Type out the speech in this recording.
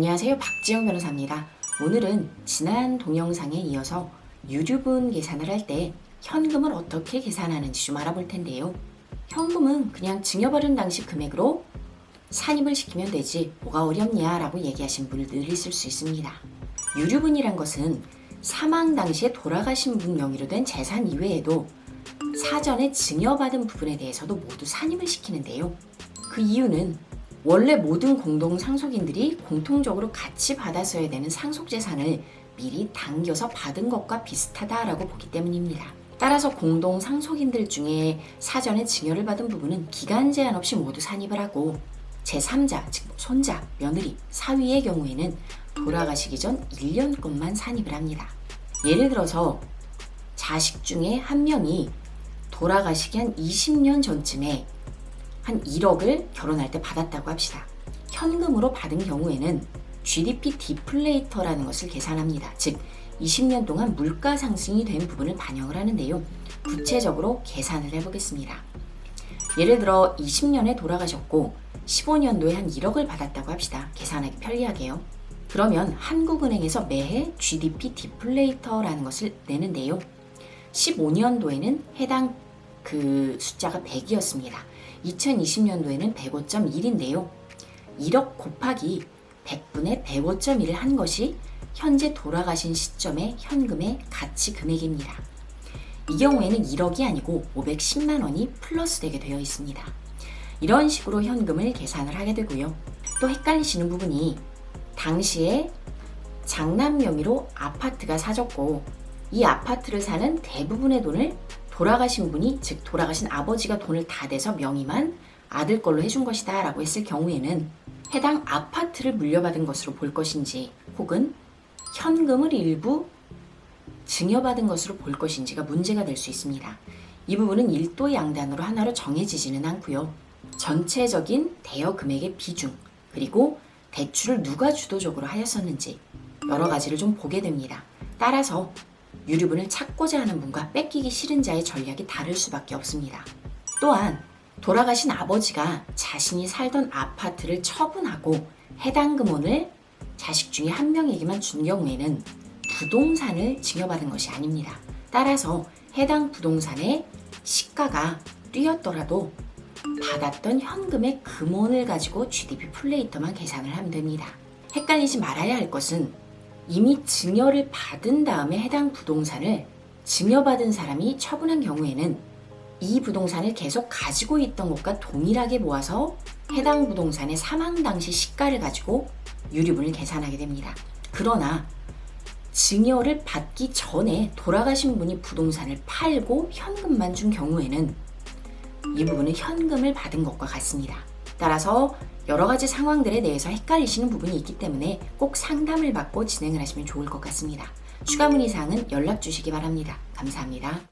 안녕하세요. 박지영 변호사입니다. 오늘은 지난 동영상에 이어서 유류분 계산을 할 때 현금을 어떻게 계산하는지 좀 알아볼 텐데요. 현금은 그냥 증여받은 당시 금액으로 산입을 시키면 되지 뭐가 어렵냐 라고 얘기하신 분들 있을 수 있습니다. 유류분이란 것은 사망 당시에 돌아가신 분 명의로 된 재산 이외에도 사전에 증여받은 부분에 대해서도 모두 산입을 시키는데요. 그 이유는 원래 모든 공동 상속인들이 공통적으로 같이 받았어야 되는 상속재산을 미리 당겨서 받은 것과 비슷하다라고 보기 때문입니다. 따라서 공동 상속인들 중에 사전에 증여를 받은 부분은 기간 제한 없이 모두 산입을 하고 제3자, 즉 손자, 며느리, 사위의 경우에는 돌아가시기 전 1년 것만 산입을 합니다. 예를 들어서 자식 중에 한 명이 돌아가시기 한 20년 전쯤에 한 1억을 결혼할 때 받았다고 합시다. 현금으로 받은 경우에는 GDP 디플레이터라는 것을 계산합니다. 즉 20년 동안 물가 상승이 된 부분을 반영을 하는데요. 구체적으로 계산을 해보겠습니다. 예를 들어 20년에 돌아가셨고 15년도에 한 1억을 받았다고 합시다. 계산하기 편리하게요. 그러면 한국은행에서 매해 GDP 디플레이터라는 것을 내는데요. 15년도에는 해당 그 숫자가 100이었습니다. 2020년도에는 105.1인데요. 1억 곱하기 100분의 105.1을 한 것이 현재 돌아가신 시점의 현금의 가치 금액입니다. 이 경우에는 1억이 아니고 510만 원이 플러스 되게 되어 있습니다. 이런 식으로 현금을 계산을 하게 되고요. 또 헷갈리시는 부분이 당시에 장남 명의로 아파트가 사졌고 이 아파트를 사는 대부분의 돈을 돌아가신 분이, 즉 돌아가신 아버지가 돈을 다 대서 명의만 아들 걸로 해준 것이다 라고 했을 경우에는 해당 아파트를 물려받은 것으로 볼 것인지 혹은 현금을 일부 증여받은 것으로 볼 것인지가 문제가 될 수 있습니다. 이 부분은 일도 양단으로 하나로 정해지지는 않고요. 전체적인 대여 금액의 비중, 그리고 대출을 누가 주도적으로 하였었는지 여러 가지를 좀 보게 됩니다. 따라서 유류분을 찾고자 하는 분과 뺏기기 싫은 자의 전략이 다를 수밖에 없습니다. 또한 돌아가신 아버지가 자신이 살던 아파트를 처분하고 해당 금원을 자식 중에 한 명에게만 준 경우에는 부동산을 증여받은 것이 아닙니다. 따라서 해당 부동산의 시가가 뛰었더라도 받았던 현금의 금원을 가지고 GDP 플레이터만 계산을 하면 됩니다. 헷갈리지 말아야 할 것은 이미 증여를 받은 다음에 해당 부동산을 증여받은 사람이 처분한 경우에는 이 부동산을 계속 가지고 있던 것과 동일하게 모아서 해당 부동산의 사망 당시 시가를 가지고 유류분을 계산하게 됩니다. 그러나 증여를 받기 전에 돌아가신 분이 부동산을 팔고 현금만 준 경우에는 이 부분은 현금을 받은 것과 같습니다. 따라서 여러 가지 상황들에 대해서 헷갈리시는 부분이 있기 때문에 꼭 상담을 받고 진행을 하시면 좋을 것 같습니다. 추가 문의 사항은 연락 주시기 바랍니다. 감사합니다.